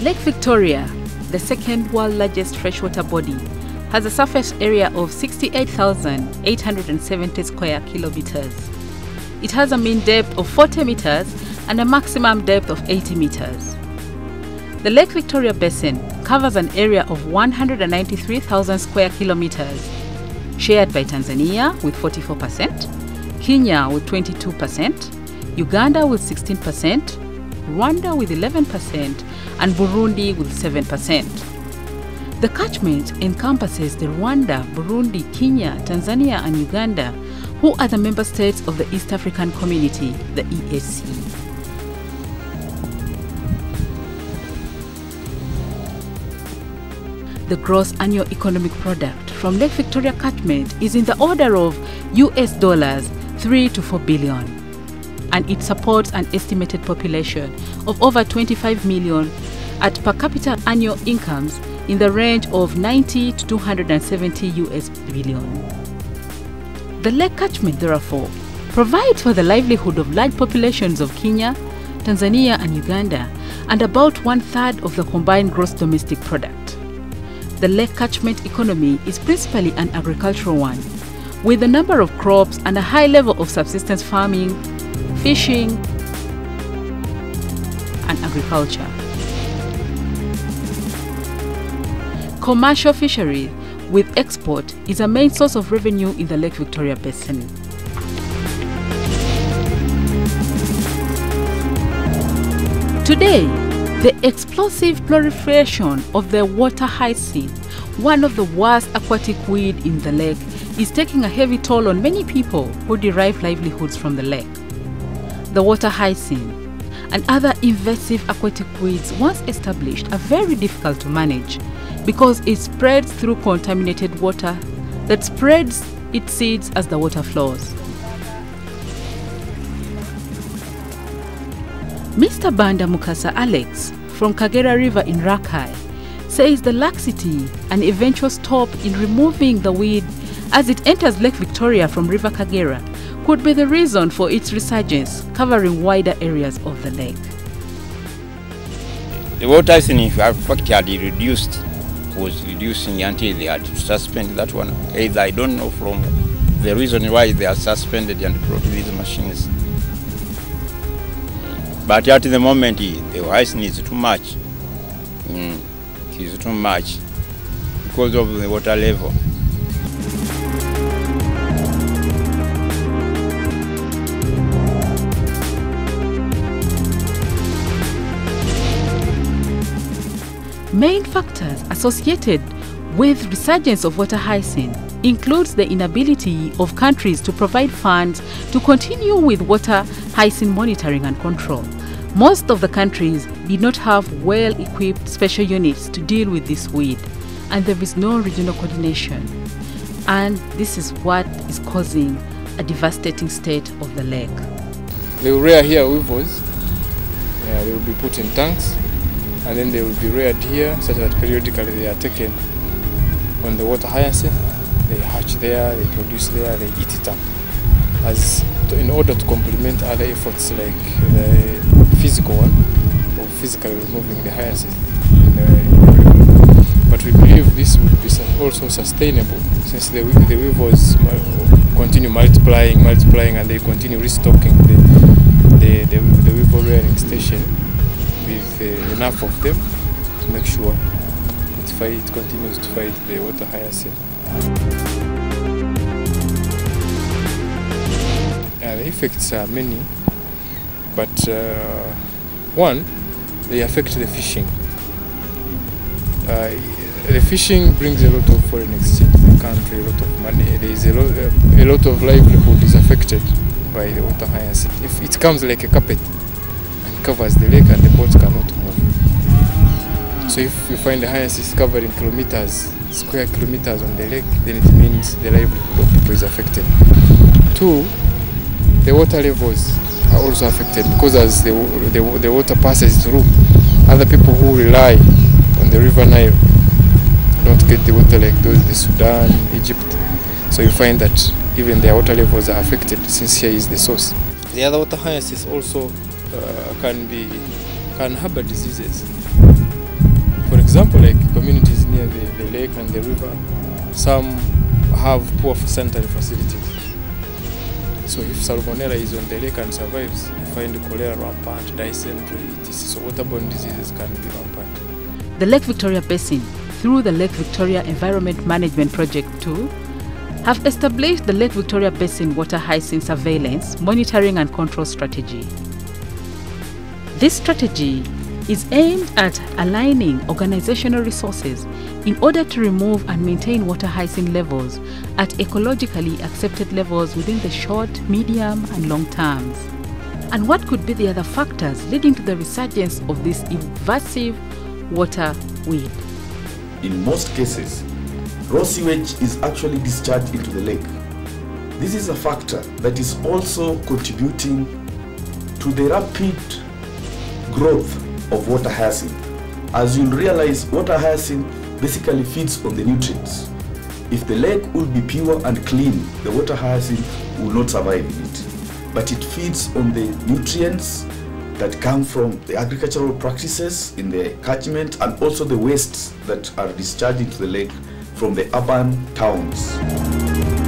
Lake Victoria, the second world largest freshwater body, has a surface area of 68,870 square kilometers. It has a mean depth of 40 meters and a maximum depth of 80 meters. The Lake Victoria Basin covers an area of 193,000 square kilometers, shared by Tanzania with 44%, Kenya with 22%, Uganda with 16%, Rwanda with 11%, and Burundi with 7%. The catchment encompasses the Rwanda, Burundi, Kenya, Tanzania and Uganda, who are the member states of the East African Community, the EAC. The gross annual economic product from Lake Victoria catchment is in the order of $3 to 4 billion, and it supports an estimated population of over 25 million at per capita annual incomes in the range of 90 to 270 US billion. The lake catchment, therefore, provides for the livelihood of large populations of Kenya, Tanzania and Uganda, and about 1/3 of the combined gross domestic product. The lake catchment economy is principally an agricultural one, with a number of crops and a high level of subsistence farming, fishing, and agriculture. Commercial fishery with export is a main source of revenue in the Lake Victoria Basin. Today, the explosive proliferation of the water hyacinth, one of the worst aquatic weed in the lake, is taking a heavy toll on many people who derive livelihoods from the lake. The water hyacinth and other invasive aquatic weeds, once established, are very difficult to manage because it spreads through contaminated water that spreads its seeds as the water flows. Mr. Banda Mukasa Alex from Kagera River in Rakai says the laxity and eventual stop in removing the weed as it enters Lake Victoria from River Kagera could be the reason for its resurgence, covering wider areas of the lake. The water hyacinth had reduced, was reducing until they had to suspend that one. Either I don't know from the reason why they are suspended and brought these machines. But at the moment, the hyacinth is too much. It is too much because of the water level. Main factors associated with resurgence of water hyacinth includes the inability of countries to provide funds to continue with water hyacinth monitoring and control. Most of the countries did not have well-equipped special units to deal with this weed, and there is no regional coordination. And this is what is causing a devastating state of the lake. They will rear here weevils. They will be put in tanks, and then they will be reared here such that periodically they are taken on the water hyacinth. They hatch there, they produce there, they eat it up, in order to complement other efforts like the physical one of physically removing the hyacinth in the river. But we believe this would be also sustainable since the weevils continue multiplying, and they continue restocking the weevil rearing station with enough of them to make sure it continues to fight the water hyacinth. The effects are many, but one, they affect the fishing. The fishing brings a lot of foreign exchange to the country, a lot of money. There is a lot of livelihood is affected by the water hyacinth. If it comes like a carpet and covers the lake and the boats cannot move. So if you find the hyacinth covering square kilometers on the lake, then it means the livelihood of people is affected. Two, the water levels are also affected because as the water passes through, other people who rely on the River Nile don't get the water like those in Sudan, Egypt. So you find that even their water levels are affected since here is the source. The other water hyacinths also can harbor diseases. For example, like communities near the lake and the river, some have poor sanitary facilities. So if Salmonella is on the lake and survives, you find cholera rampant, dysentery, etc. So waterborne diseases can be rampant. The Lake Victoria Basin, through the Lake Victoria Environment Management Project 2, have established the Lake Victoria Basin Water Hyacinth Surveillance, Monitoring and Control Strategy. This strategy is aimed at aligning organizational resources in order to remove and maintain water hyacinth levels at ecologically accepted levels within the short, medium and long terms. And what could be the other factors leading to the resurgence of this invasive water weed? In most cases, raw sewage is actually discharged into the lake. This is a factor that is also contributing to the rapid growth of water hyacinth. As you'll realize, water hyacinth basically feeds on the nutrients. If the lake will be pure and clean, the water hyacinth will not survive in it. But it feeds on the nutrients that come from the agricultural practices in the catchment and also the wastes that are discharged into the lake from the urban towns.